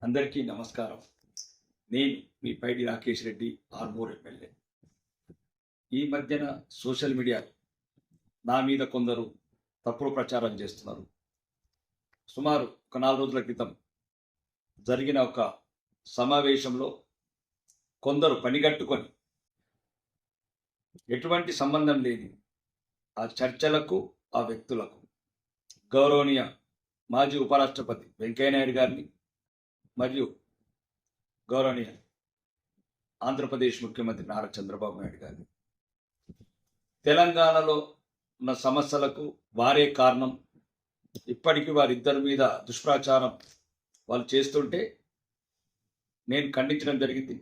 అందరికీ నమస్కారం. నేను మీ పైడి రాకేష్ రెడ్డి, ఆర్మూర్ ఎమ్మెల్యే. ఈ మధ్యన సోషల్ మీడియా నా మీద కొందరు తప్పుడు ప్రచారం చేస్తున్నారు. సుమారు ఒక 4 రోజుల క్రితం జరిగిన ఒక సమావేశంలో కొందరు పనిగట్టుకొని ఎటువంటి సంబంధం లేని ఆ చర్చలకు, ఆ వ్యక్తులకు గౌరవనీయ మాజీ ఉపరాష్ట్రపతి వెంకయ్యనాయుడు గారిని మరియు గౌరవనీయ ఆంధ్రప్రదేశ్ ముఖ్యమంత్రి నారా చంద్రబాబు నాయుడు గారిని తెలంగాణలో ఉన్న సమస్యలకు వారే కారణం, ఇప్పటికీ వారిద్దరి మీద దుష్ప్రచారం వాళ్ళు చేస్తుంటే నేను ఖండించడం జరిగింది.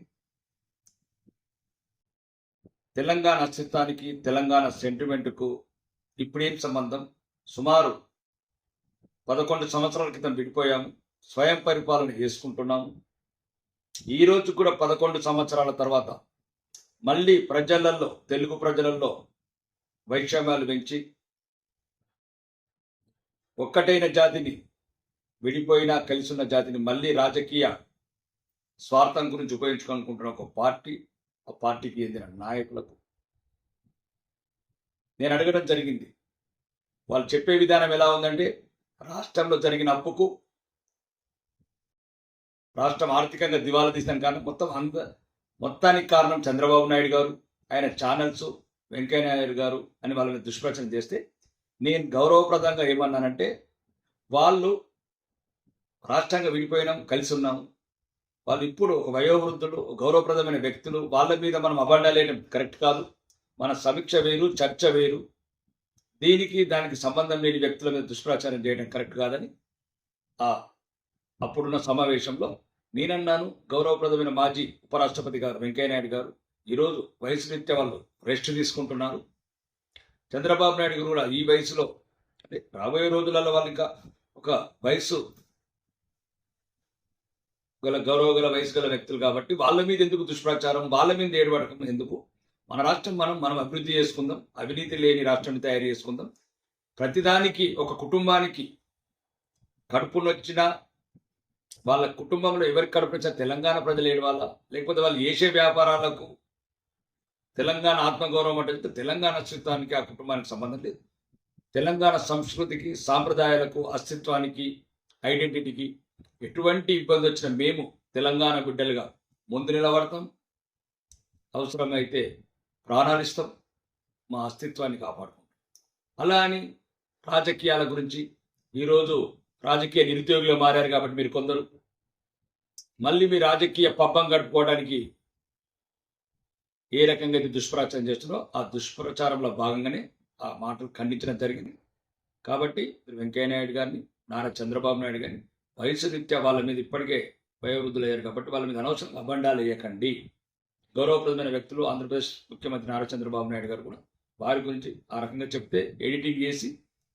తెలంగాణ అస్తిత్వానికి, తెలంగాణ సెంటిమెంట్కు ఇప్పుడేం సంబంధం? సుమారు 11 సంవత్సరాల క్రితం విడిపోయాము, స్వయం పరిపాలన చేసుకుంటున్నాము. ఈరోజు కూడా 11 సంవత్సరాల తర్వాత మళ్ళీ ప్రజలలో, తెలుగు ప్రజలలో వైషమ్యాలు పెంచి ఒక్కటైన జాతిని, విడిపోయినా కలిసి ఉన్న జాతిని మళ్ళీ రాజకీయ స్వార్థం గురించి ఉపయోగించుకోనుకుంటున్న ఒక పార్టీ, ఆ పార్టీకి చెందిన నాయకులకు నేను అడగడం జరిగింది. వాళ్ళు చెప్పే విధానం ఎలా ఉందంటే, రాష్ట్రంలో జరిగిన అప్పుకు, రాష్ట్రం ఆర్థికంగా దివాలా తీసిన కారణం మొత్తానికి కారణం చంద్రబాబు నాయుడు గారు, ఆయన ఛానల్స్, వెంకయ్య నాయుడు గారు అని వాళ్ళని దుష్ప్రచారం చేస్తే నేను గౌరవప్రదంగా ఏమన్నానంటే, వాళ్ళు రాష్ట్రంగా విడిపోయినాం, కలిసి ఉన్నాము, వాళ్ళు ఇప్పుడు ఒక వయోవృద్ధులు, గౌరవప్రదమైన వ్యక్తులు, వాళ్ళ మీద మనం అబండాలేయడం కరెక్ట్ కాదు. మన సమీక్ష వేరు, చర్చ వేరు, దానికి సంబంధం లేని వ్యక్తుల మీద దుష్ప్రచారం చేయడం కరెక్ట్ కాదని అప్పుడున్న సమావేశంలో నేనన్నాను. గౌరవప్రదమైన మాజీ ఉపరాష్ట్రపతి గారు వెంకయ్యనాయుడు గారు ఈరోజు వయసు రీత్యా వాళ్ళు రెస్ట్ తీసుకుంటున్నారు. చంద్రబాబు నాయుడు గారు కూడా ఈ వయసులో, అంటే రాబోయే రోజులలో వాళ్ళు ఇంకా ఒక వయసు గల, గౌరవ గల, వయసు గల వ్యక్తులు కాబట్టి వాళ్ళ మీద ఎందుకు దుష్ప్రచారం, వాళ్ళ మీద ఏడబడకం ఎందుకు? మన రాష్ట్రం మనం అభివృద్ధి చేసుకుందాం, అవినీతి లేని రాష్ట్రాన్ని తయారు చేసుకుందాం. ప్రతిదానికి ఒక కుటుంబానికి కడుపునొచ్చినా, వాళ్ళ కుటుంబంలో ఎవరికి కడుపునొచ్చినా తెలంగాణ ప్రజలు ఏడవాళ్ళ, లేకపోతే వాళ్ళు చేసే వ్యాపారాలకు తెలంగాణ ఆత్మగౌరవం అంటే తెలంగాణ అస్తిత్వానికి, ఆ కుటుంబానికి సంబంధం లేదు. తెలంగాణ సంస్కృతికి, సాంప్రదాయాలకు, అస్తిత్వానికి, ఐడెంటిటీకి ఎటువంటి ఇబ్బంది వచ్చినా మేము తెలంగాణ బిడ్డలుగా ముందు నిలబడతాం. అవసరమైతే ప్రాణాలు ఇస్తాం, మా అస్తిత్వాన్ని కాపాడుకుంటాం. అలా అని రాజకీయాల గురించి, ఈరోజు రాజకీయ నిరుద్యోగులు మారారు కాబట్టి మీరు కొందరు మళ్ళీ మీ రాజకీయ పబ్బం గడుపుకోవడానికి ఏ రకంగా అయితే దుష్ప్రచారం చేస్తున్నారో ఆ దుష్ప్రచారంలో భాగంగానే ఆ మాటలు ఖండించడం జరిగింది. కాబట్టి వెంకయ్య నాయుడు గారిని, నారా చంద్రబాబు నాయుడు గారిని వయసు రీత్యా వాళ్ళ మీద ఇప్పటికే వయోవృద్ధులు అయ్యారు కాబట్టి వాళ్ళ మీద అనవసరంగా అబండాలు వేయకండి. గౌరవప్రదమైన వ్యక్తులు ఆంధ్రప్రదేశ్ ముఖ్యమంత్రి నారా చంద్రబాబు నాయుడు గారు కూడా వారి గురించి ఆ రకంగా చెప్తే ఎడిటింగ్ చేసి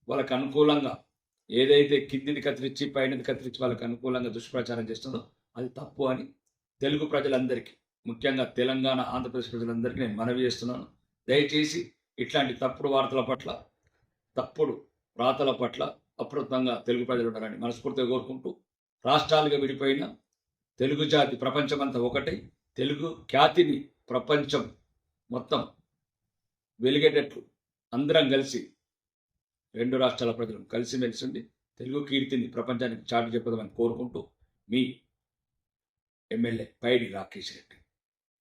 వాళ్ళకు అనుకూలంగా ఏదైతే కిందిని కత్తిరించి పైనది కత్తిరించి వాళ్ళకు అనుకూలంగా దుష్ప్రచారం చేస్తుందో అది తప్పు అని తెలుగు ప్రజలందరికీ, ముఖ్యంగా తెలంగాణ, ఆంధ్రప్రదేశ్ ప్రజలందరికీ నేను మనవి చేస్తున్నాను. దయచేసి ఇట్లాంటి తప్పుడు వార్తల పట్ల, తప్పుడు రాతల పట్ల అప్రమత్తంగా తెలుగు ప్రజలు ఉండాలని మనస్ఫూర్తిగా కోరుకుంటూ, రాష్ట్రాలుగా విడిపోయిన తెలుగు జాతి ప్రపంచమంతా ఒకటై తెలుగు ఖ్యాతిని ప్రపంచం మొత్తం వెలిగేటట్లు అందరం కలిసి, 2 రాష్ట్రాల ప్రజలు కలిసిమెలిసి ఉండి తెలుగు కీర్తిని ప్రపంచానికి చాటి చెప్పదామని కోరుకుంటూ, మీ ఎమ్మెల్యే పైడి రాకేష్ రెడ్డి.